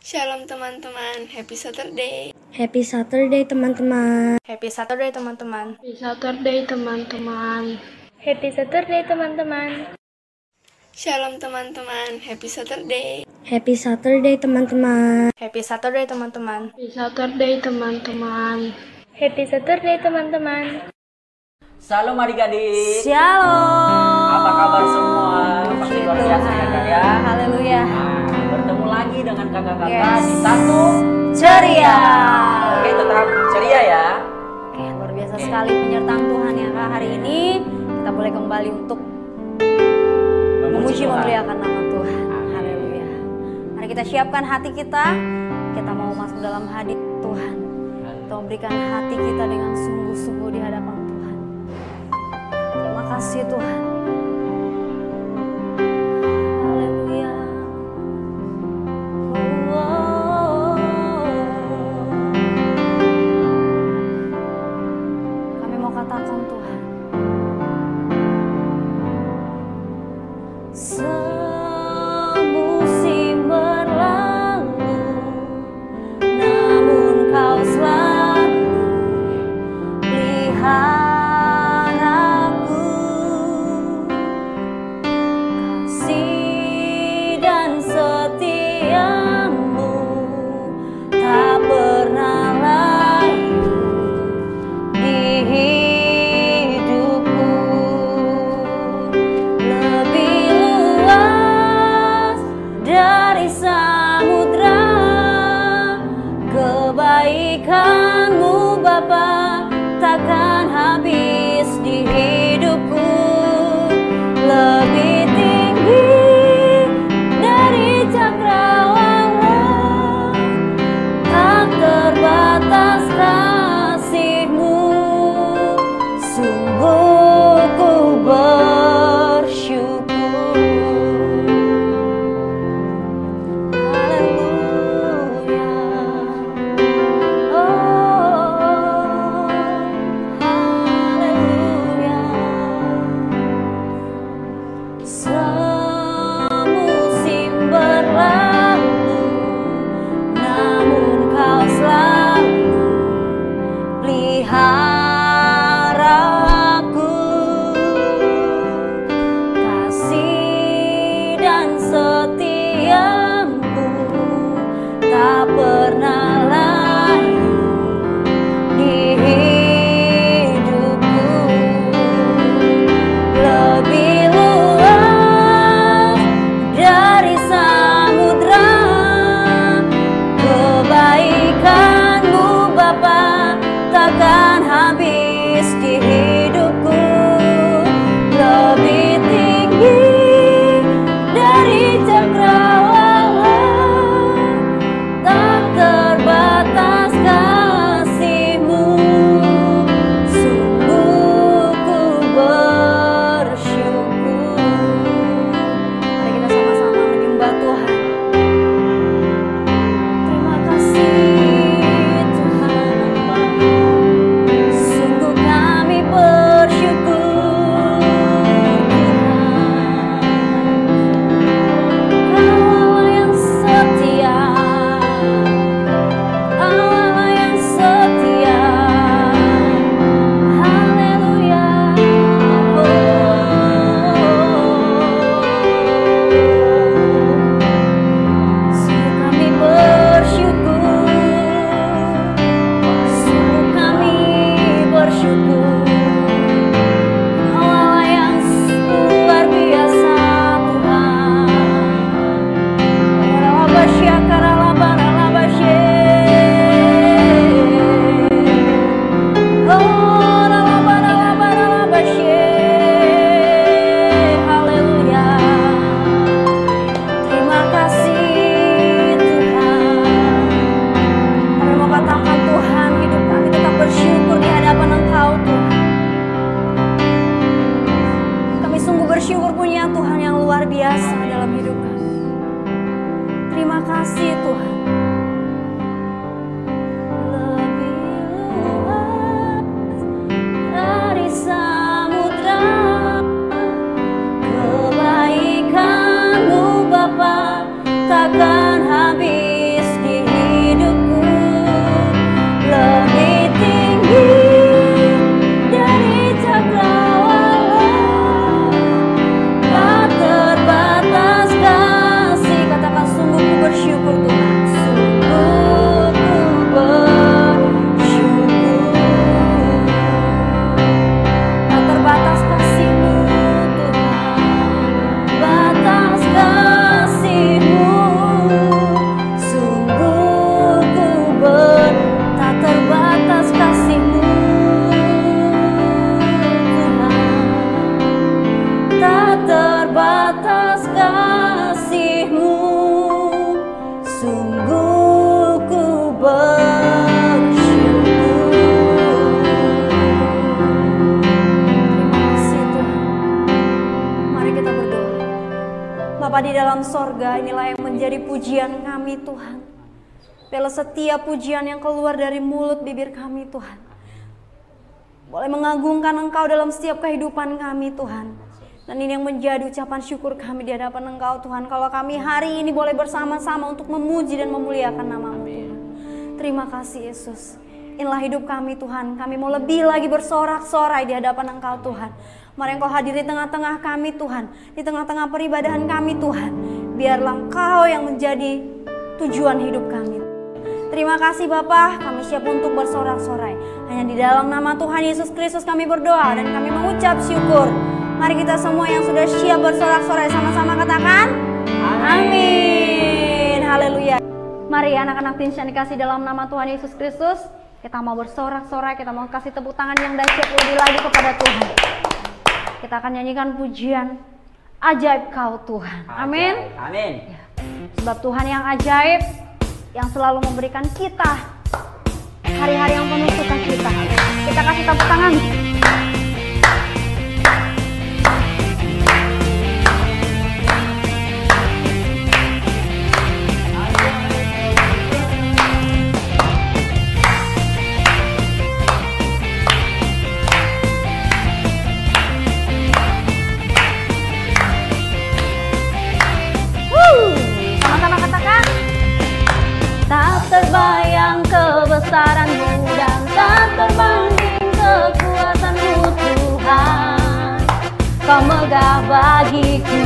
Shalom teman-teman, happy Saturday. Happy Saturday teman-teman. Happy Saturday teman-teman. Happy Saturday teman-teman. Happy Saturday teman-teman. Shalom teman-teman, happy Saturday. Happy Saturday teman-teman. Happy Saturday teman-teman. Happy Saturday teman-teman. Happy Saturday teman-teman. Salam adik-adik. Shalom. Apa kabar semua? Pasti luar biasa ya kak ya. Haleluya. Nah, bertemu lagi dengan kakak-kakak Yes. di satu Ceria. Oke, tetap ceria ya. Oke, luar biasa sekali penyertaan Tuhan ya Kak. Hari ini kita boleh kembali untuk memuji Tuhan. memuliakan nama Tuhan. Haleluya. Mari kita siapkan hati kita. Kita mau masuk dalam hadir Tuhan. Kita memberikan hati kita dengan sungguh-sungguh di hadapan Tuhan. Terima kasih Tuhan. Haleluya. Kami mau katakan Tuhan, semusim berlalu, namun Kau selalu pelihara aku. Kasih dan setiamu tak pernah layu di hidupku. Lebih luas dari samudra kebaikan-Mu Bapa, takkan habis di hidupku. Lebih tinggi dari cakrawala, tak terbatas kasih-Mu. Sungguh ku bersyukur. Haleluya. Oh, haleluya. Semusim berlalu, namun Kau selalu pelihara aku. Kasih dan setiamu tak pernah layu di hidupku. Lebih luas dari samudra kebaikan-Mu Bapa, takkan habis di hidupku. Lebih tinggi dari cakrawala, tak terbatas kasih-Mu. Sungguh ku bersyukur. Mari kita sama-sama menyembah Tuhan. Terima kasih Tuhan. Sungguh kami bersyukur Tuhan. Allah yang setia, Allah yang setia. Haleluya. Sungguh kami bersyukur. Sungguh kami bersyukur. Allah yang luar biasa Tuhan. Haleluya. Terima kasih Tuhan. Kami mau katakan Tuhan, hidup kami tetap bersyukur di hadapan Engkau Tuhan. Kami sungguh bersyukur punya Tuhan yang luar biasa dalam hidup kami. Terima kasih Tuhan. Lebih luas dari samudra kebaikan-Mu Bapa, takkan habis sungguh ku bersyukur. Terima kasih Tuhan. Mari kita berdoa. Bapa di dalam sorga, inilah yang menjadi pujian kami Tuhan. Biarlah setiap pujian yang keluar dari mulut bibir kami Tuhan boleh mengagungkan Engkau dalam setiap kehidupan kami Tuhan. Dan ini yang menjadi ucapan syukur kami di hadapan Engkau Tuhan. Kalau kami hari ini boleh bersama-sama untuk memuji dan memuliakan nama-Mu Tuhan. Terima kasih Yesus. Inilah hidup kami Tuhan. Kami mau lebih lagi bersorak-sorai di hadapan Engkau Tuhan. Mari Engkau hadir di tengah-tengah kami Tuhan. Di tengah-tengah peribadahan kami Tuhan. Biarlah Engkau yang menjadi tujuan hidup kami. Terima kasih Bapa, kami siap untuk bersorak-sorai. Hanya di dalam nama Tuhan Yesus Kristus kami berdoa dan kami mengucap syukur. Mari kita semua yang sudah siap bersorak-sorai sama-sama katakan amin. Haleluya. Mari anak-anak Teens yang dikasih dalam nama Tuhan Yesus Kristus, kita mau bersorak-sorai, kita mau kasih tepuk tangan yang dahsyat lebih lagi kepada Tuhan. Kita akan nyanyikan pujian ajaib Kau Tuhan. Amin. Amin. Sebab Tuhan yang ajaib, yang selalu memberikan kita hari-hari yang penuh sukacita. Kita kasih tepuk tangan. Sama-sama katakan. Tak terbayang kebesaran-Mu dan tak terbanding kekuasaan-Mu Tuhan. Kau megah bagiku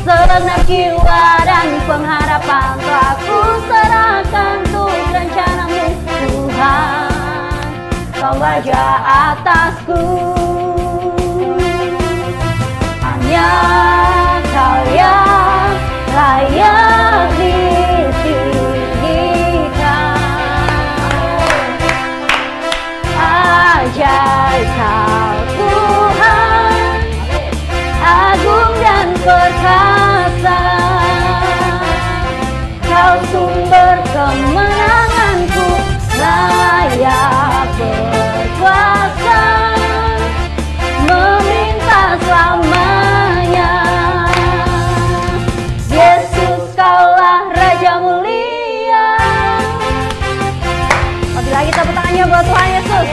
segenap jiwa dan pengharapan telah ku serahkan untuk rencana-Mu Tuhan. Kau raja atasku, hanya Kau yang layak ditinggikan. Ajaib Kau Tuhan, agung dan perkasa. Kau sumber kemenanganku, layak berkuasa, memerintah selamanya. Yesus Kaulah Raja mulia. Lebih lagi tepuk tangannya buat Tuhan Yesus.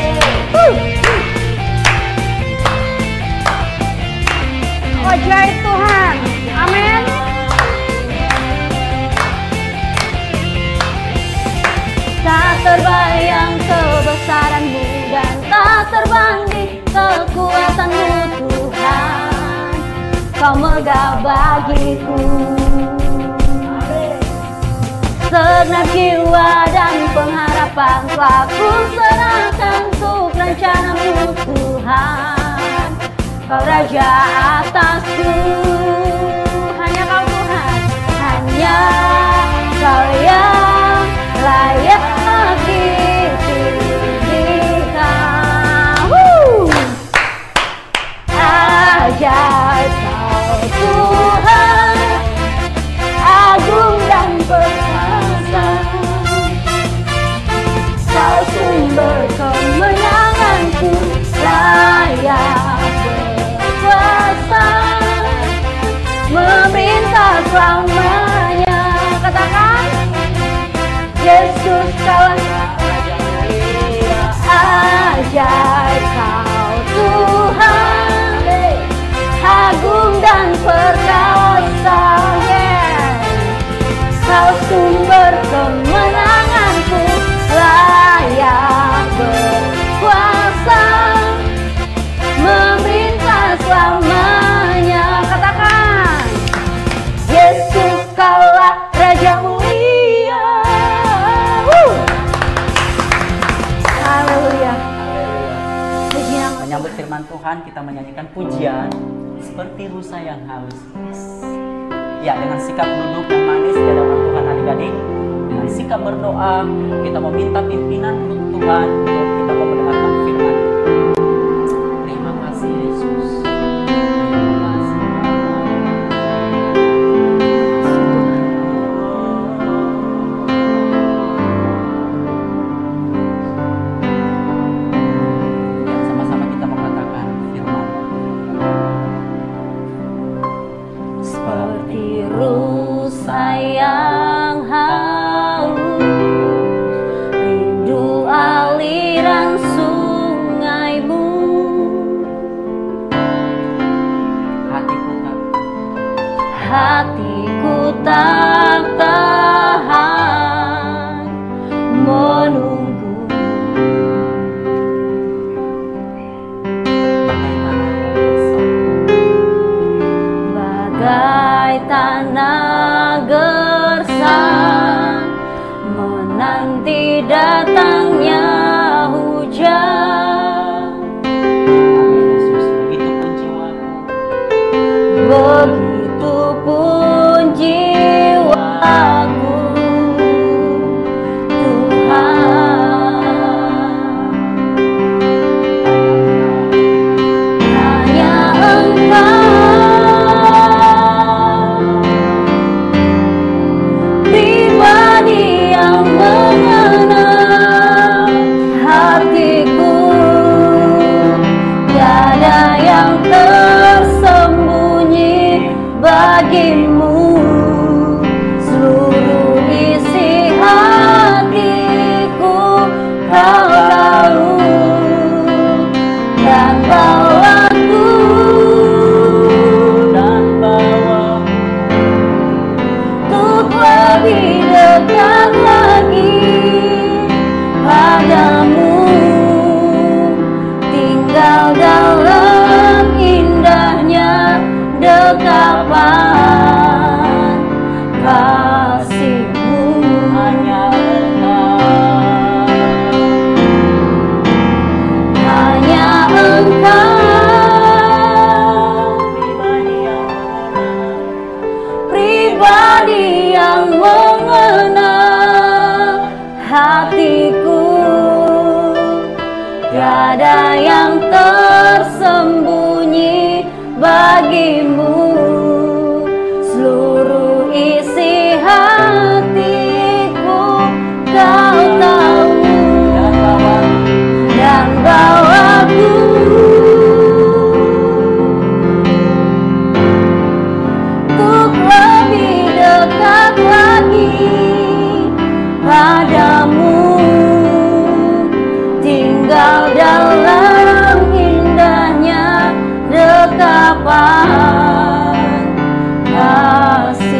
Ajaib Tuhan. Amin. Tak terbayang kebesaran-Mu dan tak terbanding kekuasaan-Mu Tuhan. Kau megah bagiku segenap jiwa dan pengharapan telah ku serahkan untuk rencana-Mu Tuhan. Kau Raja atasku, hanya Kau Tuhan, hanya Kau yang layak ditinggikan. Ajaib Kau Tuhan, agung dan perkasa. Kau sumber kemenanganku, layak berkuasa, memerintah selamanya. Katakan, Yesus Kaulah Raja mulia. Ajaib Kau Tuhan, agung dan perkasa. Kau sumber kemenanganku, layak berkuasa, memerintah selamanya. Katakan, Yesus Kaulah Raja mulia. Haleluya. Menyambut firman Tuhan, kita menyanyikan pujian seperti rusa yang haus. Ya, dengan sikap duduk yang manis di hadapan Tuhan adik-adik, dengan sikap berdoa, kita meminta pimpinan Tuhan untuk kita mendengarkan firman. Terima kasih Yesus. Terima kasih Bapa. yang haus, rindu aliran sungaimu. Hatiku tak tahan menunggu, bagai tanah gersang menanti datangnya hujan. Begitupun jiwaku, Tuhan. Hanya Engkau pribadi yang mengenal hatiku, tiada yang tersembunyi bagimu. Seluruh isi hatiku Kau tahu, dan bawaku untuk lebih dekat lagi padamu, tinggal dalam indahnya dekapan kasih-Mu. Hanya Engkau pribadi yang mengenal hatiku, tiada yang tersembunyi bagimu. Seluruh isi hatiku Kau tahu, dan bawaku untuk lebih dekat lagi padamu, tinggal dalam indahnya dekapan kasih.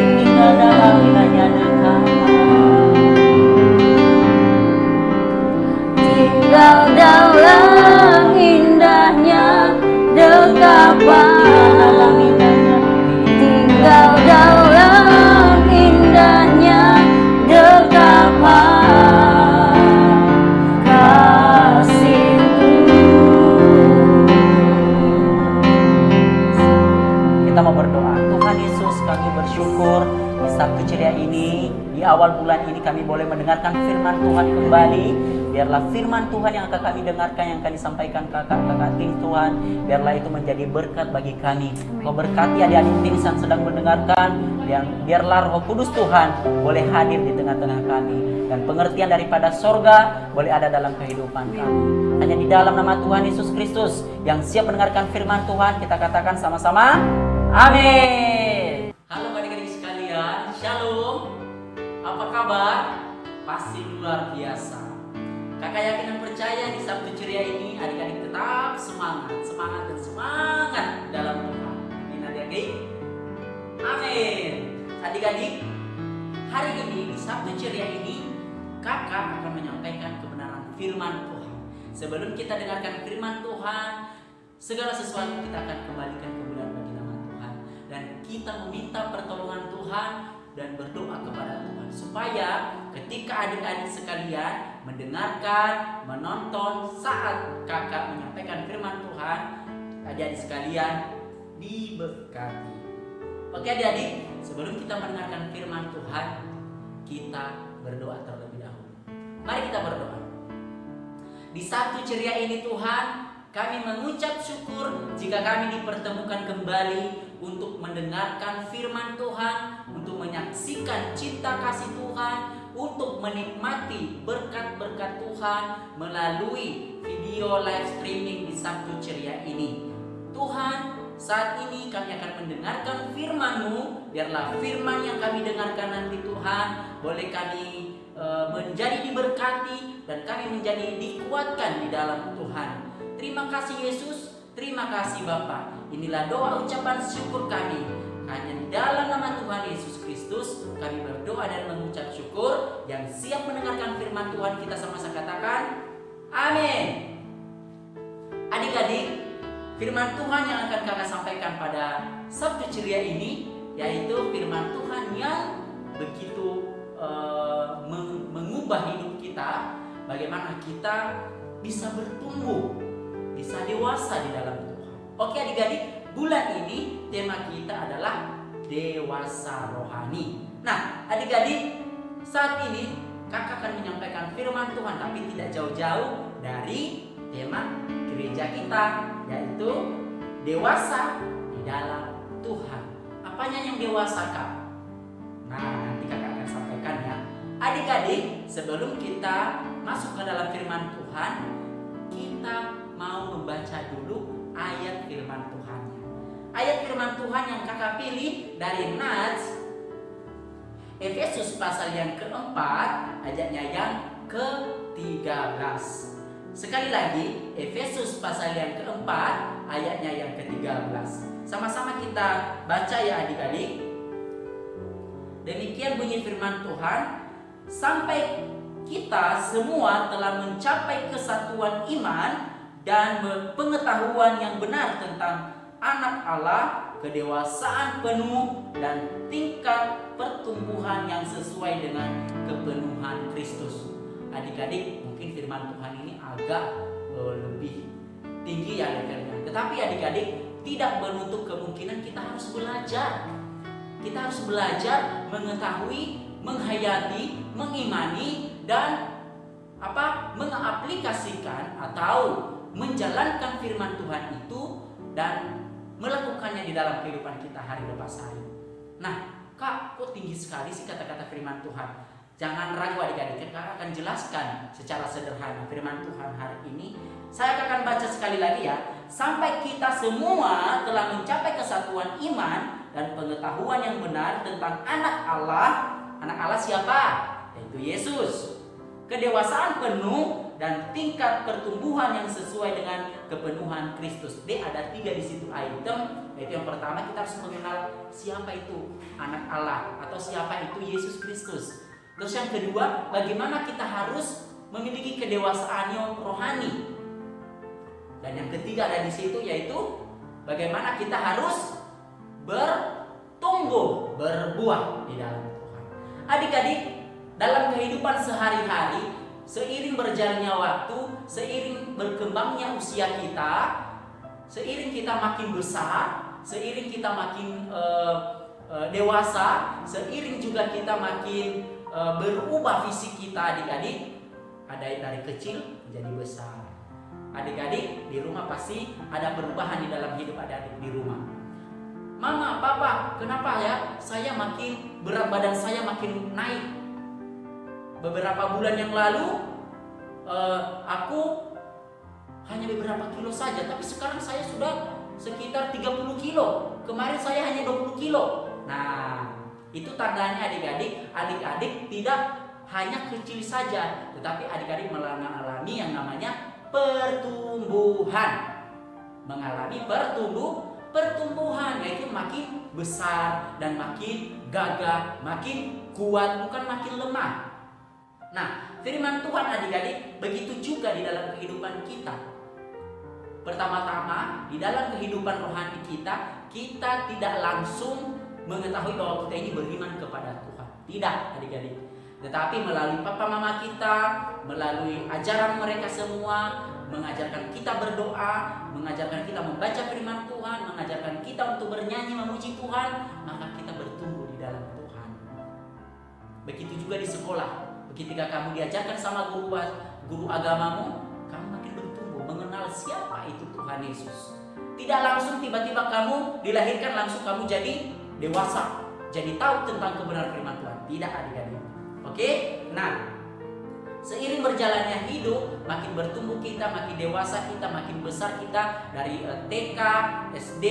Tinggal dalam indahnya dekapan, tinggal dalam indahnya dekapan kasih-Mu. Kita mau berdoa. Tuhan Yesus, kami bersyukur di Sabtu ceria ini, di awal bulan ini kami boleh mendengarkan firman Tuhan kembali. Biarlah firman Tuhan yang akan kami dengarkan, yang akan disampaikan kakak-kakak tim Tuhan, biarlah itu menjadi berkat bagi kami. Kau berkati adik-adik tim yang sedang mendengarkan, biarlah Roh Kudus Tuhan boleh hadir di tengah-tengah kami, dan pengertian daripada sorga boleh ada dalam kehidupan kami. Hanya di dalam nama Tuhan Yesus Kristus yang siap mendengarkan firman Tuhan, kita katakan sama-sama, amin. Halo adik-adik sekalian, shalom. Apa kabar? Pasti luar biasa. Kakak yakin dan percaya di Sabtu ceria ini adik-adik tetap semangat dalam Tuhan. Amin adik-adik. Amin. Adik-adik, hari ini di Sabtu ceria ini kakak akan menyampaikan kebenaran firman Tuhan. Sebelum kita dengarkan firman Tuhan, segala sesuatu kita akan kembalikan kebenaran bagi nama Tuhan, dan kita meminta pertolongan Tuhan dan berdoa kepada Tuhan supaya ketika adik-adik sekalian mendengarkan, menonton saat kakak menyampaikan firman Tuhan, adik-adik sekalian diberkati. Oke adik-adik, sebelum kita mendengarkan firman Tuhan, kita berdoa terlebih dahulu. Mari kita berdoa. Di Sabtu ceria ini Tuhan, kami mengucap syukur jika kami dipertemukan kembali untuk mendengarkan firman Tuhan, untuk menyaksikan cinta kasih Tuhan, untuk menikmati berkat-berkat Tuhan melalui video live streaming di Sabtu ceria ini. Tuhan, saat ini kami akan mendengarkan firman-Mu. Biarlah firman yang kami dengarkan nanti Tuhan, boleh kami menjadi diberkati dan kami menjadi dikuatkan di dalam Tuhan. Terima kasih Yesus, terima kasih Bapa. Inilah doa ucapan syukur kami. Hanya di dalam nama Tuhan Yesus Kristus kami berdoa dan mengucap syukur. Yang siap mendengarkan firman Tuhan kita sama-sama katakan amin. Adik-adik, firman Tuhan yang akan kakak sampaikan pada Sabtu ceria ini yaitu firman Tuhan yang begitu mengubah hidup kita. Bagaimana kita bisa bertumbuh, bisa dewasa di dalam Tuhan. Oke adik-adik, bulan ini tema kita adalah dewasa rohani. Nah adik-adik, saat ini kakak akan menyampaikan firman Tuhan, tapi tidak jauh-jauh dari tema gereja kita, yaitu dewasa di dalam Tuhan. Apanya yang dewasa kak? Nah nanti kakak akan sampaikan ya. Adik-adik, sebelum kita masuk ke dalam firman Tuhan, kita mau membaca dulu ayat firman Tuhannya. Ayat firman Tuhan yang kakak pilih dari Nats Efesus pasal yang keempat, ayatnya yang ke-13. Sekali lagi, Efesus pasal yang keempat, ayatnya yang ke-13. Sama-sama kita baca ya adik-adik. Demikian bunyi firman Tuhan. Sampai kita semua telah mencapai kesatuan iman dan pengetahuan yang benar tentang anak Allah, kedewasaan penuh dan tingkat pertumbuhan yang sesuai dengan kepenuhan Kristus. Adik-adik, mungkin firman Tuhan ini agak lebih tinggi ya levelnya. Tetapi adik-adik, tidak menutup kemungkinan kita harus belajar. Kita harus belajar mengetahui, menghayati, mengimani dan mengaplikasikan atau menjalankan firman Tuhan itu dan melakukannya di dalam kehidupan kita hari lepas hari. Nah, kak, kok tinggi sekali sih kata-kata firman Tuhan? Jangan ragu adik-adik, kakak akan jelaskan secara sederhana firman Tuhan hari ini. Saya akan baca sekali lagi ya. Sampai kita semua telah mencapai kesatuan iman dan pengetahuan yang benar tentang anak Allah. Anak Allah siapa? Yaitu Yesus. Kedewasaan penuh dan tingkat pertumbuhan yang sesuai dengan kepenuhan Kristus. Ada 3 di situ item. Yaitu yang pertama, kita harus mengenal siapa itu anak Allah atau siapa itu Yesus Kristus. Terus yang kedua, bagaimana kita harus memiliki kedewasaan yang rohani. Dan yang ketiga ada di situ yaitu bagaimana kita harus bertumbuh, berbuah di dalam Tuhan. Adik-adik, dalam kehidupan sehari-hari, seiring berjalannya waktu, seiring berkembangnya usia kita, seiring kita makin besar, seiring kita makin dewasa, seiring juga kita makin berubah fisik kita adik-adik. Ada dari kecil menjadi besar. Adik-adik di rumah pasti ada perubahan di dalam hidup adik-adik di rumah. Mama, papa, kenapa ya saya makin berat badan saya makin naik? Beberapa bulan yang lalu aku hanya beberapa kilo saja, tapi sekarang saya sudah sekitar 30 kilo. Kemarin saya hanya 20 kilo. Nah, itu tandanya adik-adik tidak hanya kecil saja, tetapi adik-adik mengalami yang namanya pertumbuhan. Mengalami pertumbuhan, yaitu makin besar dan makin gagah, makin kuat, bukan makin lemah. Nah, firman Tuhan adik-adik begitu juga di dalam kehidupan kita. Pertama-tama, di dalam kehidupan rohani kita tidak langsung mengetahui bahwa kita ini beriman kepada Tuhan. Tidak, adik-adik. Tetapi melalui papa mama kita, melalui ajaran mereka semua, mengajarkan kita berdoa, mengajarkan kita membaca firman Tuhan, mengajarkan kita untuk bernyanyi memuji Tuhan, maka kita bertumbuh di dalam Tuhan. Begitu juga di sekolah. Ketika kamu diajarkan sama guru agamamu, kamu makin bertumbuh, mengenal siapa itu Tuhan Yesus. Tidak langsung tiba-tiba kamu dilahirkan langsung kamu jadi dewasa, jadi tahu tentang kebenaran firman Tuhan. Tidak, adik-adik. Oke? Nah, Seiring berjalannya hidup, makin bertumbuh kita, makin dewasa kita, makin besar kita dari TK, SD,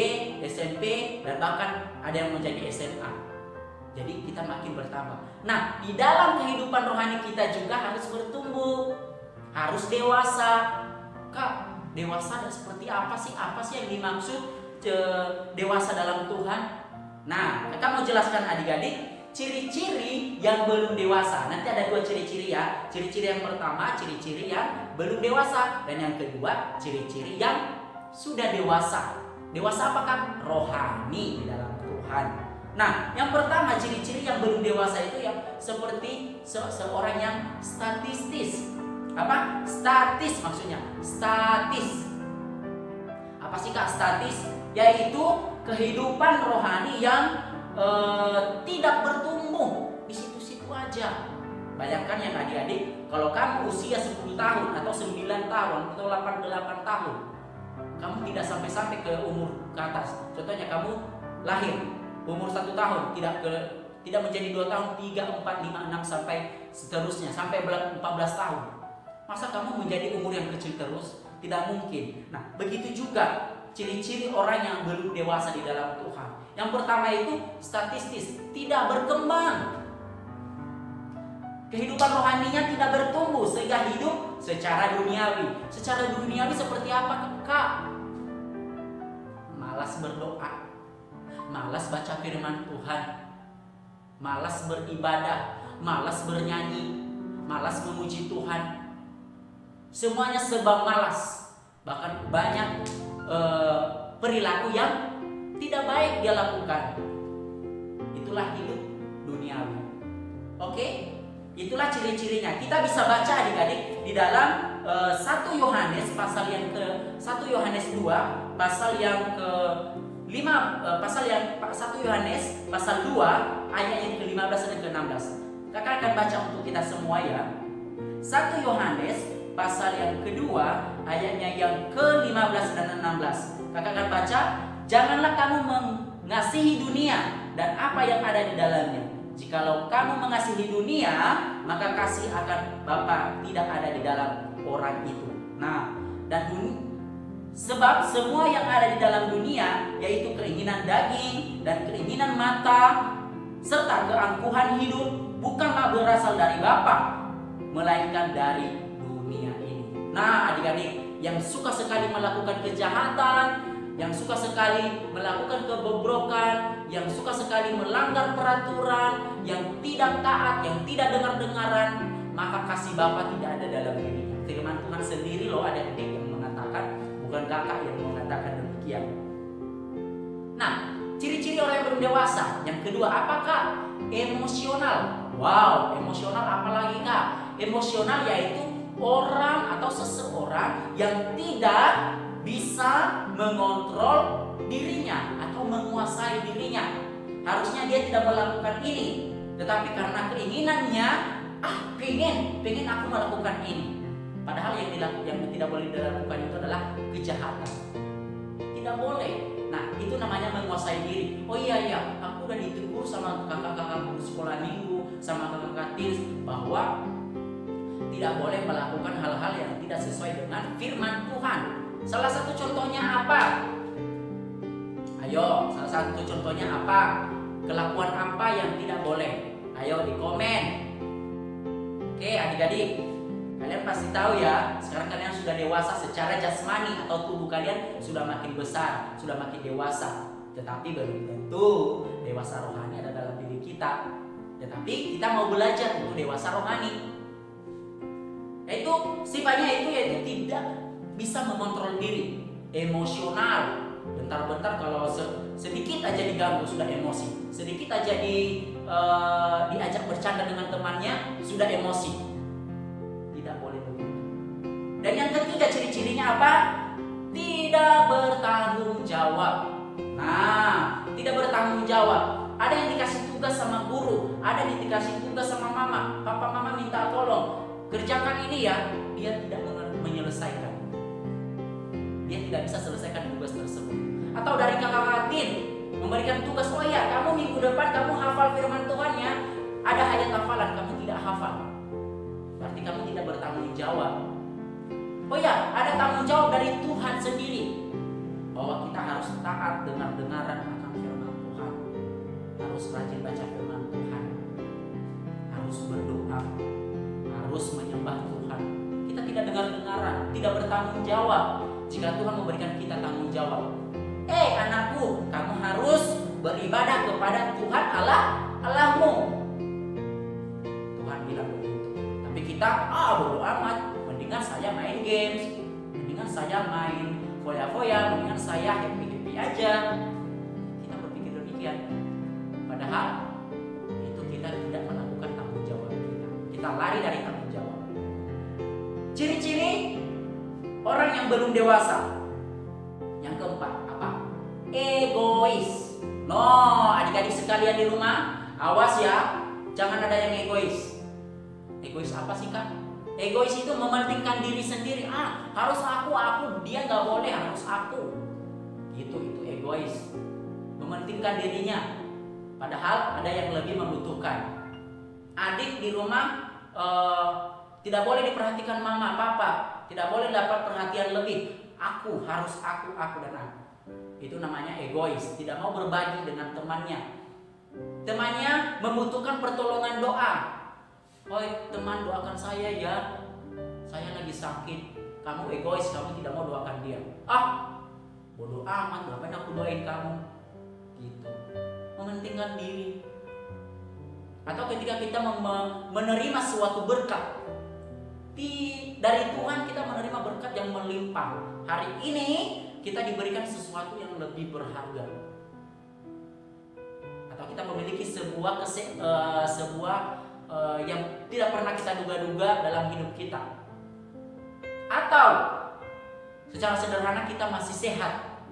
SMP, dan bahkan ada yang menjadi SMA. Jadi kita makin bertambah. Nah, di dalam kehidupan rohani kita juga harus bertumbuh, harus dewasa. Kak, dewasa dan seperti apa sih? Apa sih yang dimaksud dewasa dalam Tuhan? Nah, kakak mau jelaskan adik-adik ciri-ciri yang belum dewasa. Nanti ada 2 ciri-ciri ya. Ciri-ciri yang pertama, ciri-ciri yang belum dewasa. Dan yang kedua, ciri-ciri yang sudah dewasa. Dewasa apakah? Rohani di dalam Tuhan. Nah, yang pertama ciri-ciri yang belum dewasa itu yang seperti seorang yang statistis. Apa? Statis maksudnya. Statis. Apa sih Kak statis? Yaitu kehidupan rohani yang tidak bertumbuh di situ-situ aja. Bayangkan ya adik-adik, kalau kamu usia 10 tahun atau 9 tahun atau 8 tahun, kamu tidak sampai ke umur ke atas. Contohnya kamu lahir umur 1 tahun, tidak menjadi 2 tahun, 3, 4, 5, 6 sampai seterusnya sampai 14 tahun. Masa kamu menjadi umur yang kecil terus? Tidak mungkin. Nah, begitu juga ciri-ciri orang yang belum dewasa di dalam Tuhan. Yang pertama itu statistis, tidak berkembang. Kehidupan rohaninya tidak bertumbuh sehingga hidup secara duniawi. Secara duniawi seperti apa, Kak? Malas berdoa, malas baca firman Tuhan, malas beribadah, malas bernyanyi, malas memuji Tuhan. Semuanya serba malas. Bahkan banyak perilaku yang tidak baik dia lakukan. Itulah hidup duniawi. Oke? Itulah ciri-cirinya. Kita bisa baca adik-adik di dalam 1 Yohanes pasal yang ke 1 Yohanes 2 pasal yang ke 5 pasal yang 1 Yohanes pasal 2 ayat yang ke-15 dan ke-16. Kakak akan baca untuk kita semua ya. 1 Yohanes pasal yang kedua ayatnya yang ke-15 dan 16. Kakak akan baca, janganlah kamu mengasihi dunia dan apa yang ada di dalamnya. Jikalau kamu mengasihi dunia, maka kasih akan Bapa tidak ada di dalam orang itu. Nah, dan sebab semua yang ada di dalam dunia, yaitu keinginan daging dan keinginan mata serta keangkuhan hidup, bukanlah berasal dari Bapa, melainkan dari dunia ini. Nah, adik-adik yang suka sekali melakukan kejahatan, yang suka sekali melakukan kebobrokan, yang suka sekali melanggar peraturan, yang tidak taat, yang tidak dengar-dengaran, maka kasih Bapa tidak ada dalam dirinya. Firman Tuhan sendiri loh, ada adik yang mengatakan, bukan kakak yang mengatakan demikian. Nah, ciri-ciri orang yang belum dewasa. Yang kedua, apakah? Emosional. Wow, emosional apalagi Kak? Emosional yaitu orang atau seseorang yang tidak bisa mengontrol dirinya atau menguasai dirinya. Harusnya dia tidak melakukan ini, tetapi karena keinginannya, pengen aku melakukan ini. Padahal yang tidak boleh dilakukan itu adalah kejahatan. Tidak boleh. Nah, itu namanya menguasai diri. Oh iya, aku udah ditegur sama kakak-kakakku sekolah minggu, sama kakak-kakak TIS bahwa tidak boleh melakukan hal-hal yang tidak sesuai dengan firman Tuhan. Salah satu contohnya apa? Ayo, salah satu contohnya apa? Kelakuan apa yang tidak boleh? Ayo di komen. Oke, adik-adik, kalian pasti tahu ya, sekarang kalian sudah dewasa secara jasmani atau tubuh kalian sudah makin besar, sudah makin dewasa. Tetapi belum tentu dewasa rohani ada dalam diri kita. Tetapi kita mau belajar untuk dewasa rohani. Yaitu sifatnya yaitu tidak bisa mengontrol diri, emosional. Bentar-bentar kalau sedikit aja diganggu sudah emosi, sedikit aja diajak bercanda dengan temannya sudah emosi. Tidak boleh begitu. Dan yang ketiga ciri-cirinya apa? Tidak bertanggung jawab. Nah, tidak bertanggung jawab. Ada yang dikasih tugas sama guru, ada yang dikasih tugas sama mama, papa mama minta tolong kerjakan ini ya, dia tidak menyelesaikan. Dia tidak bisa selesaikan tugas tersebut. Atau dari kakak Tin memberikan tugas, oh ya kamu minggu depan kamu hafal firman Tuhan ya, ada ayat hafalan kamu tidak hafal, berarti kamu tidak jawab. Oh ya, ada tanggung jawab dari Tuhan sendiri, bahwa kita harus taat dengar-dengaran akan firman Tuhan, harus rajin baca firman Tuhan, harus berdoa, harus menyembah Tuhan. Kita tidak dengar-dengaran, tidak bertanggung jawab jika Tuhan memberikan kita tanggung jawab. Anakku, kamu harus beribadah kepada Tuhan Allahmu. Tuhan bilang begitu. Tapi kita bodo amat, mendingan saya main games, mendingan saya main foya-foya, mendingan saya happy-happy aja. Kita berpikir demikian. Padahal itu kita tidak melakukan tanggung jawab kita. Kita lari dari tanggung jawab. Ciri-ciri orang yang belum dewasa. Yang keempat apa? Egois. Adik-adik sekalian di rumah, awas ya, jangan ada yang egois. Egois apa sih Kak? Egois itu mementingkan diri sendiri. Harus aku, dia nggak boleh, harus aku. Gitu, itu egois. Mementingkan dirinya. Padahal ada yang lebih membutuhkan. Adik di rumah tidak boleh diperhatikan mama, papa. Tidak boleh dapat perhatian lebih. Aku, harus aku dan aku. Itu namanya egois. Tidak mau berbagi dengan temannya. Temannya membutuhkan pertolongan doa. Teman, doakan saya ya, saya lagi sakit. Kamu egois, kamu tidak mau doakan dia. Bodoh amat, ngapain aku doain kamu? Gitu, mementingkan diri. Atau ketika kita menerima suatu berkat dari Tuhan, kita menerima berkat yang melimpah. Hari ini kita diberikan sesuatu yang lebih berharga, atau kita memiliki sebuah yang tidak pernah kita duga-duga dalam hidup kita. Atau secara sederhana kita masih sehat,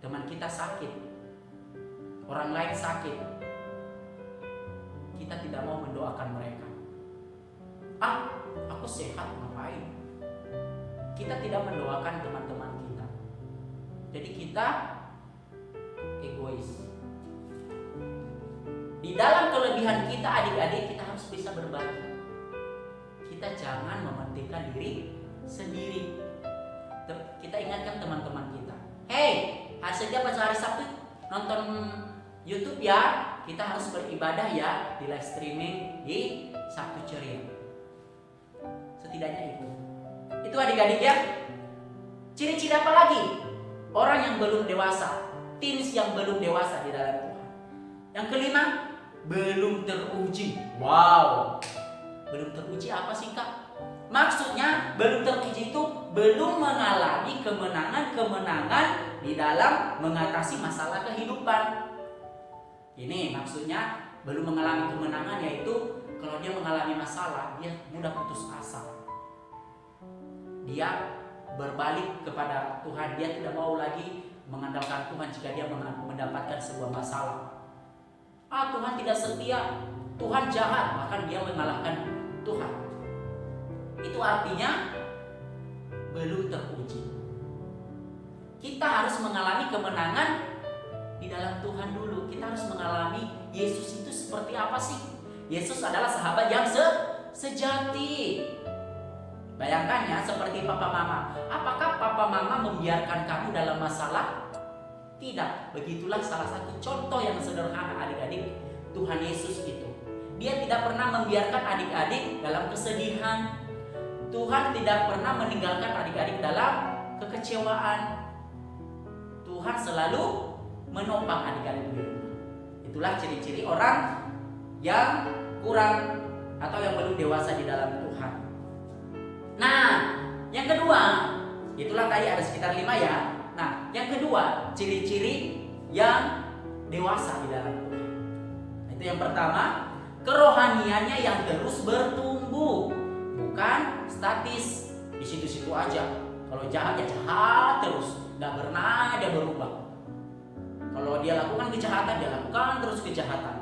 teman kita sakit, orang lain sakit, kita tidak mau mendoakan mereka. Aku sehat, ngapain? Kita tidak mendoakan teman-teman kita. Jadi kita egois. Di dalam kelebihan kita, adik-adik, kita harus bisa berbagi. Kita jangan mementingkan diri sendiri. Kita ingatkan teman-teman kita, setiap hari Sabtu nonton YouTube ya. Kita harus beribadah ya di live streaming di Sabtu Ceria. Setidaknya itu adik-adik ya. Ciri-ciri apa lagi? Orang yang belum dewasa, teens yang belum dewasa di dalam Tuhan. Yang kelima, belum teruji. Wow, belum teruji apa sih Kak? Maksudnya belum teruji itu belum mengalami kemenangan-kemenangan di dalam mengatasi masalah kehidupan. Ini maksudnya belum mengalami kemenangan, yaitu kalau dia mengalami masalah, dia mudah putus asa. Dia berbalik kepada Tuhan, dia tidak mau lagi mengandalkan Tuhan jika dia mendapatkan sebuah masalah. Tuhan tidak setia, Tuhan jahat, bahkan dia mengalahkan Tuhan. Itu artinya belum teruji. Kita harus mengalami kemenangan di dalam Tuhan dulu. Kita harus mengalami Yesus itu seperti apa sih? Yesus adalah sahabat yang sejati. Bayangkan ya, seperti papa mama. Apakah papa mama membiarkan kamu dalam masalah? Tidak. Begitulah salah satu contoh yang sederhana adik-adik Tuhan Yesus itu. Dia tidak pernah membiarkan adik-adik dalam kesedihan. Tuhan tidak pernah meninggalkan adik-adik dalam kekecewaan. Tuhan selalu menopang adik-adik di rumah. Itulah ciri-ciri orang yang kurang atau yang belum dewasa di dalam Tuhan. Nah, yang kedua, itulah tadi ada sekitar 5 ya. Nah, yang kedua, ciri-ciri yang dewasa di dalam Tuhan. Itu yang pertama, kerohaniannya yang terus bertumbuh, bukan statis di situ-situ aja. Kalau jahat ya jahat terus, nggak pernah dia berubah. Kalau dia lakukan kejahatan, dia lakukan terus kejahatan.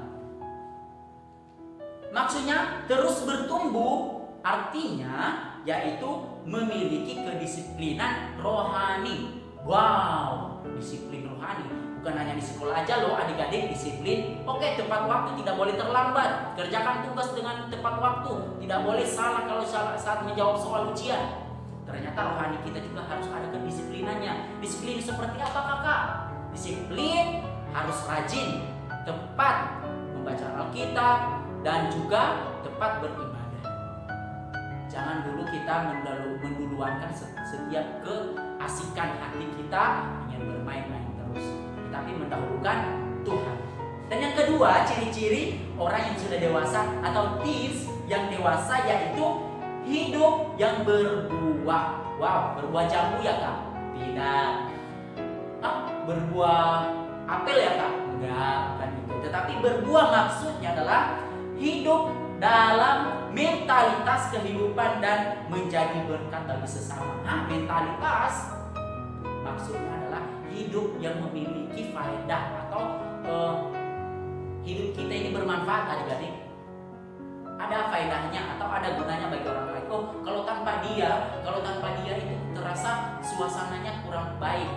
Maksudnya terus bertumbuh, artinya yaitu memiliki kedisiplinan rohani. Wow, disiplin rohani. Bukan hanya di sekolah aja loh adik-adik, disiplin. Oke, tepat waktu, tidak boleh terlambat. Kerjakan tugas dengan tepat waktu. Tidak boleh salah kalau saat menjawab soal ujian. Ternyata rohani kita juga harus ada kedisiplinannya. Disiplin seperti apa kakak? Disiplin harus rajin, tepat membaca Alkitab, dan juga tepat beribadah. Jangan dulu kita menduluankan setiap keasikan hati kita ingin bermain-main terus, tetapi mendahulukan Tuhan. Dan yang kedua, ciri-ciri orang yang sudah dewasa atau teens yang dewasa yaitu hidup yang berbuah. Wow, berbuah jambu ya kak? Tidak. Berbuah apel ya kak? Enggak, bukan itu. Tetapi berbuah maksudnya adalah hidup dalam mentalitas kehidupan dan menjadi berkat bagi sesama. Mentalitas maksudnya adalah hidup yang memiliki faedah atau hidup kita ini bermanfaat adik-adik. Ada faedahnya atau ada gunanya bagi orang lain. Kalau tanpa dia itu terasa suasananya kurang baik.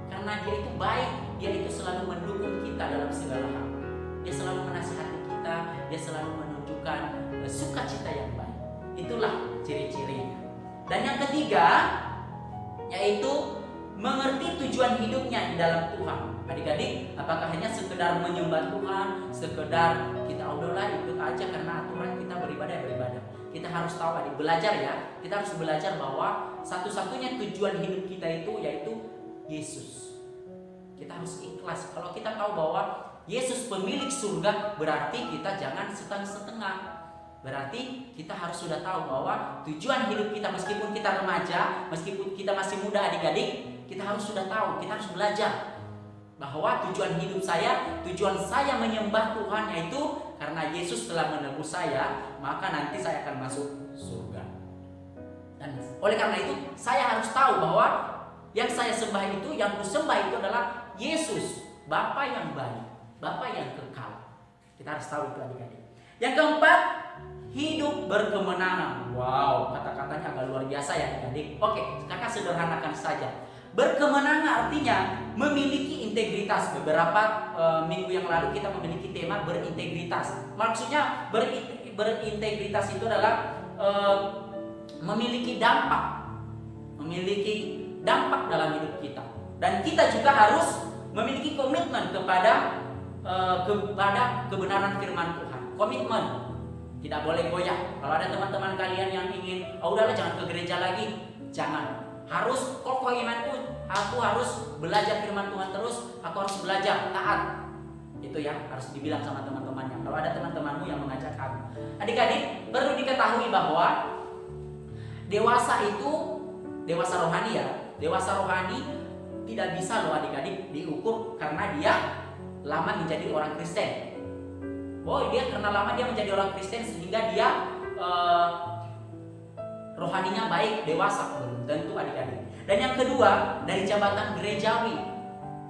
Karena dia itu baik, dia itu selalu mendukung kita dalam segala hal. Dia selalu menasihati kita, dia selalu menunjukkan sukacita yang baik. Itulah ciri-cirinya. Dan yang ketiga yaitu mengerti tujuan hidupnya di dalam Tuhan. Adik-adik, apakah hanya sekedar menyembah Tuhan, sekedar kita udahlah ikut aja karena aturan kita beribadah. Kita harus tahu adik, belajar ya. Kita harus belajar bahwa satu-satunya tujuan hidup kita itu yaitu Yesus. Kita harus ikhlas. Kalau kita tahu bahwa Yesus pemilik surga, berarti kita jangan setengah-setengah. Berarti kita harus sudah tahu bahwa tujuan hidup kita, meskipun kita remaja, meskipun kita masih muda adik-adik, kita harus sudah tahu, kita harus belajar bahwa tujuan hidup saya, tujuan saya menyembah Tuhan yaitu karena Yesus telah menebus saya, maka nanti saya akan masuk surga. Dan oleh karena itu saya harus tahu bahwa yang saya sembah itu, yang kusembah itu adalah Yesus, Bapa yang baik, Bapa yang kekal. Kita harus tahu itu adik-adik. Yang keempat, hidup berkemenangan. Wow, kata-katanya agak luar biasa ya adik-adik. Oke, kakak sederhanakan saja. Berkemenangan artinya memiliki integritas. Beberapa minggu yang lalu kita memiliki tema berintegritas. Maksudnya berintegritas itu adalah memiliki dampak dalam hidup kita. Dan kita juga harus memiliki komitmen kepada kebenaran firman Tuhan. Komitmen, tidak boleh goyah. Kalau ada teman-teman kalian yang ingin, udahlah jangan ke gereja lagi, jangan. Harus kokoh imanku, aku harus belajar firman Tuhan terus, aku harus belajar taat. Itu yang harus dibilang sama teman-temannya. Kalau ada teman-temanmu yang mengajak kamu. Adik-adik, perlu diketahui bahwa dewasa itu, dewasa rohani ya, dewasa rohani tidak bisa loh adik-adik diukur karena dia lama menjadi orang Kristen. Dia karena lama dia menjadi orang Kristen sehingga dia rohaninya baik, dewasa. Belum tentu adik-adik. Dan yang kedua, dari jabatan gerejawi.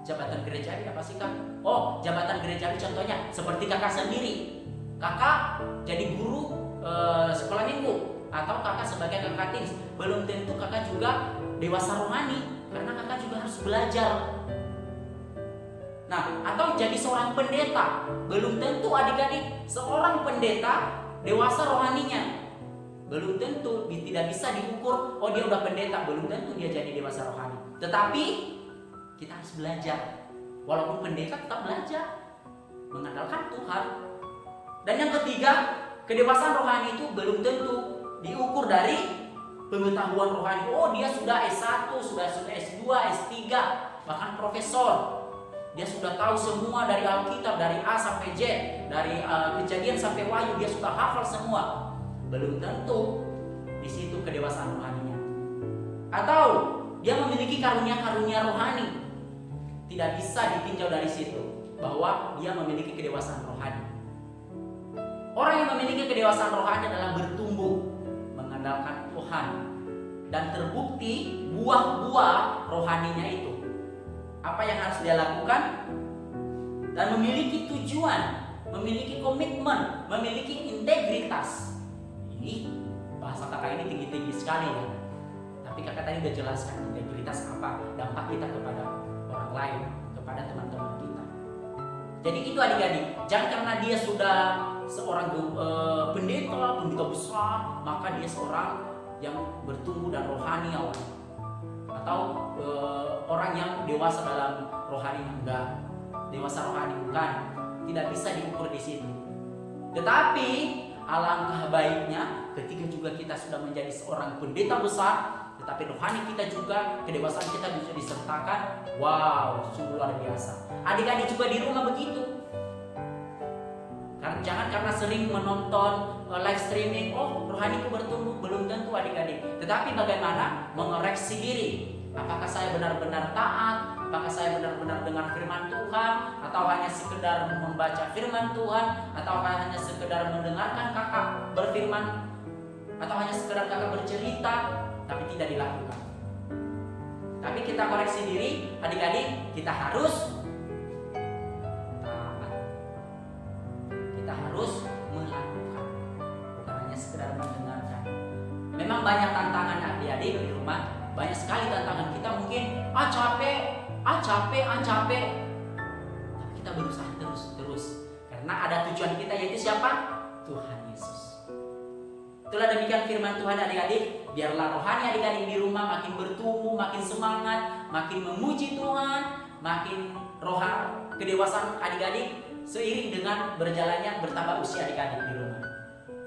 Jabatan gerejawi apa sih kak? Jabatan gerejawi contohnya seperti kakak sendiri. Kakak jadi guru sekolah minggu, atau kakak sebagai kakak teens. Belum tentu kakak juga dewasa rohani, karena kakak juga harus belajar. Nah, atau jadi seorang pendeta. Belum tentu adik-adik seorang pendeta dewasa rohaninya. Belum tentu, tidak bisa diukur, dia udah pendeta, belum tentu dia jadi dewasa rohani. Tetapi kita harus belajar. Walaupun pendeta tetap belajar mengandalkan Tuhan. Dan yang ketiga, kedewasaan rohani itu belum tentu diukur dari pengetahuan rohani. Dia sudah S1, sudah S2, S3, bahkan profesor. Dia sudah tahu semua dari Alkitab, dari A sampai Z, dari Kejadian sampai Wahyu, dia sudah hafal semua. Belum tentu di situ kedewasaan rohaninya. Atau dia memiliki karunia-karunia rohani. Tidak bisa ditinjau dari situ bahwa dia memiliki kedewasaan rohani. Orang yang memiliki kedewasaan rohani adalah bertumbuh mengandalkan Tuhan dan terbukti buah-buah rohaninya itu. Apa yang harus dia lakukan? Dan memiliki tujuan, memiliki komitmen, memiliki integritas. Ini bahasa kakak ini tinggi-tinggi sekali ya. Tapi kakak tadi udah jelaskan integritas apa, dampak kita kepada orang lain, kepada teman-teman kita. Jadi itu adik-adik, jangan karena dia sudah seorang pendeta besar, maka dia seorang yang bertumbuh dan rohaniawan, atau orang yang dewasa dalam rohani. Enggak, dewasa rohani bukan, tidak bisa diukur di situ. Tetapi alangkah baiknya ketika juga kita sudah menjadi seorang pendeta besar, tetapi rohani kita juga, kedewasaan kita bisa disertakan. Wow, sungguh luar biasa. Adik-adik juga di rumah begitu. Jangan karena sering menonton live streaming, oh rohaniku bertumbuh, belum tentu adik-adik. Tetapi bagaimana mengoreksi diri. Apakah saya benar-benar taat? Apakah saya benar-benar dengar firman Tuhan? Atau hanya sekedar membaca firman Tuhan? Atau hanya sekedar mendengarkan kakak berfirman? Atau hanya sekedar kakak bercerita tapi tidak dilakukan? Tapi kita koreksi diri, adik-adik, kita harus taat. Kita harus melakukan, bukan hanya sekedar mendengarkan. Memang banyak tantangan adik-adik di rumah. Banyak sekali tantangan kita, mungkin capek. Tapi kita berusaha terus. Karena ada tujuan kita, yaitu siapa? Tuhan Yesus. Itulah demikian firman Tuhan adik-adik. Biarlah rohani adik-adik di rumah makin bertumbuh, makin semangat, makin memuji Tuhan, makin kedewasaan adik-adik seiring dengan berjalannya bertambah usia adik-adik di rumah.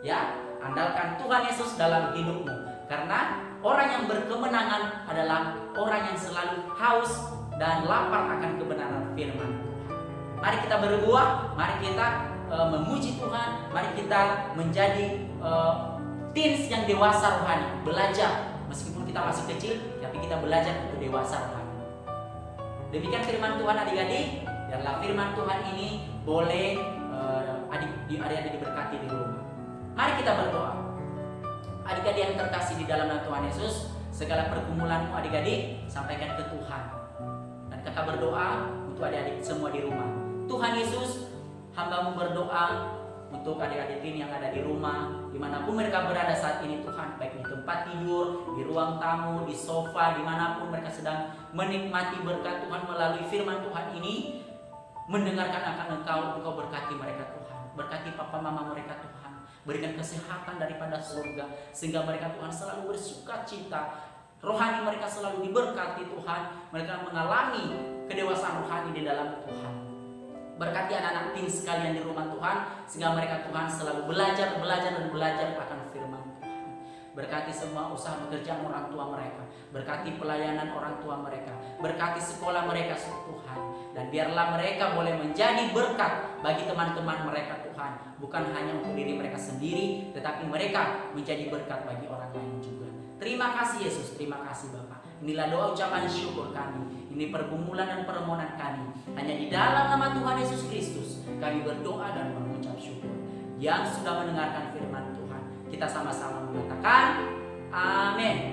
Ya, andalkan Tuhan Yesus dalam hidupmu. Karena orang yang berkemenangan adalah orang yang selalu haus dan lapar akan kebenaran firman Tuhan. Mari kita berbuah, mari kita memuji Tuhan, mari kita menjadi teens yang dewasa rohani. Belajar, meskipun kita masih kecil, tapi kita belajar untuk dewasa rohani. Demikian firman Tuhan adik-adik. Biarlah firman Tuhan ini boleh adik-adik diberkati di rumah. Mari kita berdoa. Adik-adik yang terkasih di dalam nama Tuhan Yesus, segala pergumulanmu adik-adik sampaikan ke Tuhan. Dan kakak berdoa untuk adik-adik semua di rumah. Tuhan Yesus, hamba-Mu berdoa untuk adik-adik ini yang ada di rumah, dimanapun mereka berada saat ini Tuhan, baik di tempat tidur, di ruang tamu, di sofa, dimanapun mereka sedang menikmati berkat Tuhan melalui firman Tuhan ini, mendengarkan akan Engkau berkati mereka Tuhan, berkati papa mama mereka Tuhan. Berikan kesehatan daripada surga, sehingga mereka Tuhan selalu bersuka cita. Rohani mereka selalu diberkati Tuhan. Mereka mengalami kedewasaan rohani di dalam Tuhan. Berkati anak-anak teens sekalian di rumah Tuhan, sehingga mereka Tuhan selalu belajar akan firman Tuhan. Berkati semua usaha pekerjaan orang tua mereka. Berkati pelayanan orang tua mereka. Berkati sekolah mereka Tuhan. Dan biarlah mereka boleh menjadi berkat bagi teman-teman mereka Tuhan. Bukan hanya untuk diri mereka sendiri, tetapi mereka menjadi berkat bagi orang lain juga. Terima kasih Yesus, terima kasih Bapa. Inilah doa ucapan syukur kami. Ini pergumulan dan permohonan kami. Hanya di dalam nama Tuhan Yesus Kristus kami berdoa dan mengucap syukur. Yang sudah mendengarkan firman Tuhan, kita sama-sama mengatakan amin.